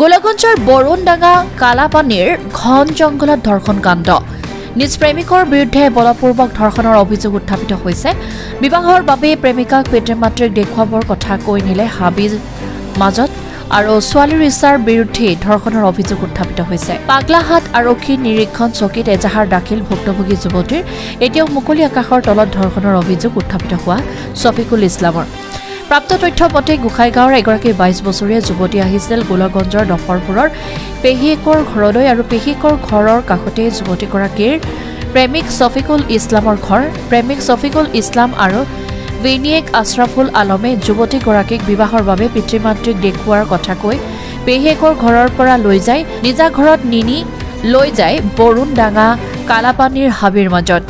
গোলাগঞ্জৰ বৰুণডাঙ্গা কালাপানীৰ ঘন জংঘলত ধৰ্ষণ কাণ্ড নিজ প্ৰেমিকৰ বিৰুদ্ধে বলপূৰ্বক ধৰ্ষণৰ অভিযোগ উত্থাপিত হৈছে। বিবাহৰ বাবে প্ৰেমিকাক পিতৃ মাতৃক দেখুৱাবৰ কথা কৈ নিলে হাবিৰ মাজত আৰু ছোৱালীৰ ইচ্ছাৰ বিৰুদ্ধে ধৰ্ষণৰ অভিযোগ উত্থাপিত হৈছে। পাগলাহাট আৰক্ষী নিৰীক্ষণ চকীত এজাহাৰ দাখিল ভুক্তভোগী যুৱতীৰ এতিয়াও মুকলি আকাশৰ তলত ধৰ্ষণৰ অভিযোগ উত্থাপিত হোৱা ছফিকুল ইছলামৰ। প্ৰাপ্ত তথ্য মতে গোসাইগাঁৱৰ এগৰাকী 22 বছৰীয়া যুৱতী আহিছিল গোলাগঞ্জৰ দফৰপুৰৰ পেহীয়েকৰ ঘৰলৈ আৰু পেহীয়েকৰ ঘৰৰ কাষতে যুৱতীগৰাকীৰ প্ৰেমিক ছফিকুল ইছলামৰ ঘৰ। প্ৰেমিক ছফিকুল ইছলাম আৰু ভিনিয়েক আছৰাফুল আলমে যুৱতীগৰাকীক বিবাহৰ বাবে পিতৃ মাতৃক দেখুওৱাৰ কথা কৈ পেহীয়েকৰ ঘৰৰ পৰা লৈ যায় নিজা ঘৰত নিনি লৈ যায় বৰুণডাঙ্গা কালাপানীৰ হাবিৰ মাজত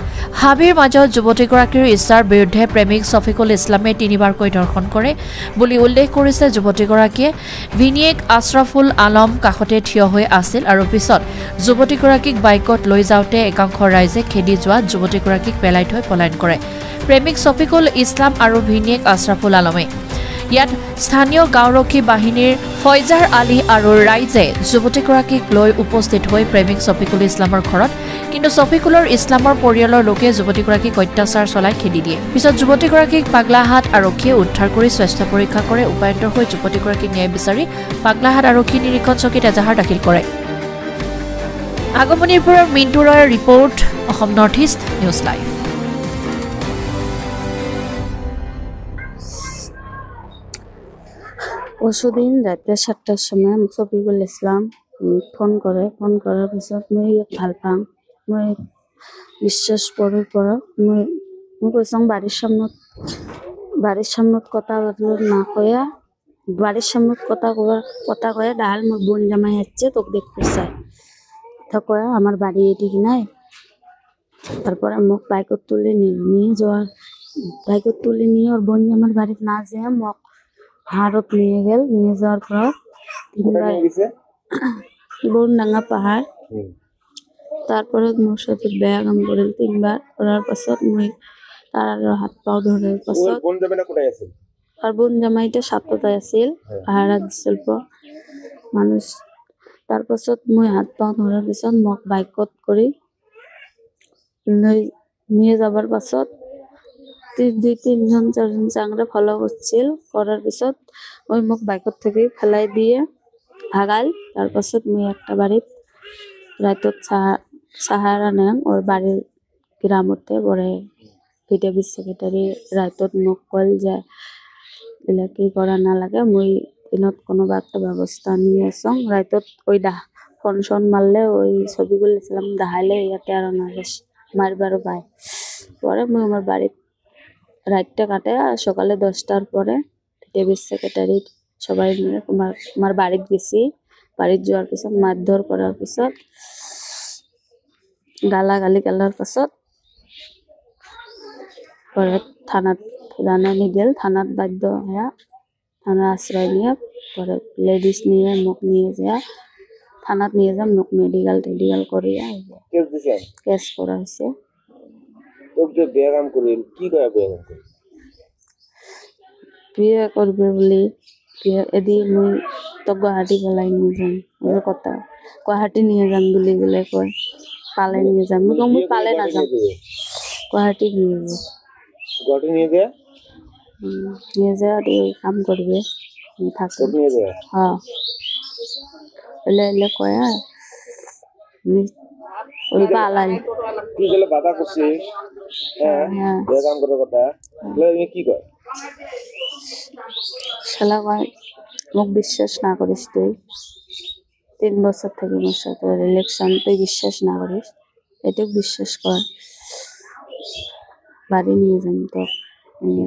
যুৱতীগৰাকীৰ ইচ্ছাৰ বিৰুদ্ধে প্ৰেমিক ছফিকুল ইছলামে 3বাৰকৈ ধৰ্ষণ কৰে বুলি উল্লেখ কৰিছে যুৱতীগৰাকীয়ে। ভিনিয়েক আছৰাফুল আলম কাষতে থিয় হৈ আছিল আৰু পিছত যুৱতীগৰাকীক বাইকত লৈ যাওঁতে একাংশ ৰাইজে খেদি যোৱা যুৱতীগৰাকীক পেলাই থৈ পলায়ন কৰে প্ৰেমিক ছফিকুল ইছলাম আৰু ভিনিয়েক আছৰাফুল আলমে। ইয়াত স্থানীয় গাঁওৰক্ষী বাহিনীৰ ফয়জাৰ আলী আৰু ৰাইজে যুৱতীগৰাকীক লৈ উপস্থিত হৈ প্ৰেমিক ছফিকুল ইছলামৰ ঘৰত, কিন্তু ছফিকুলৰ ইছলামৰ পৰিয়ালৰ লোকে যুৱতীগৰাকীক অত্যাচাৰ চলাই খেদি দিয়ে। পিছত যুৱতীগৰাকীক পাগলাহাট আৰক্ষীয়ে উদ্ধাৰ কৰি স্বাস্থ্য পৰীক্ষা কৰে। উপায়ন্তৰ হৈ যুৱতীগৰাকীক ন্যায় বিচাৰি পাগলাহাট আৰক্ষী নিৰীক্ষণ চকীত এজাহাৰ দাখিল কৰে। আগমনিৰ পৰা মিণ্টু ৰয়ৰ report, Assam north east news live. পরশুদিন রাতে 7টার সময় ছফিকুল ইসলাম ফোন করার পিছত মই ভাল পাওঁ। মই বিশ্বাস করার পর মই কৈছোঁ বাড়ির সামনত কথা না কয়া বাড়ির সামনত কথা কয়া ডাল মোর বোন জামাই আসছে তোকে দেখতে চাই তা কয়া আমার বাড়ি এদিকে নাই। তারপরে মোক বাইকত তুলে নিয়ে ওর বোন জামার বাড়িতে না যেয়ে মোক পাহাড়ত নিয়ে যাওয়ার পর 3বার বরুণডাঙ্গা পাহাড়। তারপরে মোর সাথে বেয়া কাম করিল 3বার করার পাছত মই তার হাত পাও ধরার পাছত আর বোন জামাইটা সাতটায় আছিল পাহাড়ত দিছিল মানুষ। তার পাছত মই হাত পাও ধরার পিছত মোক বাইকত করে নিয়ে যাবার পাছত 2-3জন 4জন চাংরা ফলো করছিল। করার পিছত ওই মোক বাইকত থেকে ফেলাই দিয়ে ভাগাল। তার পাছত মই একটা বাড়িত রাতত সাহারা নেন ওর বাড়ির গ্রামতে পরে ভিডিপি সেক্রেটারি রাতত মোক কল যে এলা কি করা না লাগে মই দিনত কোনো একটা ব্যবস্থা নিয়ে আসং। রাতত ওই ফোন মারলে ওই ছবিগুলো ইসলাম দেখাইলে ইয়াতে আর না মারবারও পায়। পরে মই আমার বাড়িত রাতটা কাটে আর সকালে 10টার পরে ভিডিপি সেক্রেটারি সবাই মিলে আমার বাড়িত গেছি। বাড়িত যাওয়ার পিছত মারধর করার পিছত গালাগালি গালার পাছত পরে থানাত নিদিল। থানাত বাধ্য হয়ে থানার আশ্রয় নিয়ে পরে লেডিস নিয়ে মোক নিয়ে যায় থানাত নিয়ে যাম মোক মেডিকেল করিয়া কেস করা হয়েছে। বিয়ে করবে বলে এদি মই তো গুৱাহাটী গলাই নিয়ে যাম ওৰ কথা গুৱাহাটী নিয়ে যাম বলে বলে কয় পালে নিয়ে যাম। মই পালে না যাম গুৱাহাটী নিয়ে যায় কাম করবে থাকে হ্যাঁ এলে কয় ওই পালাই বাধা করছে কাম করার কথা কি কয় শালা কয় মোক বিশ্বাস না করিস তুই 3 বছর থেকে মোর সাথে রিলেশন তুই বিশ্বাস না করিস এটুক বিশ্বাস কর বাড়ি নিয়ে যাম তো।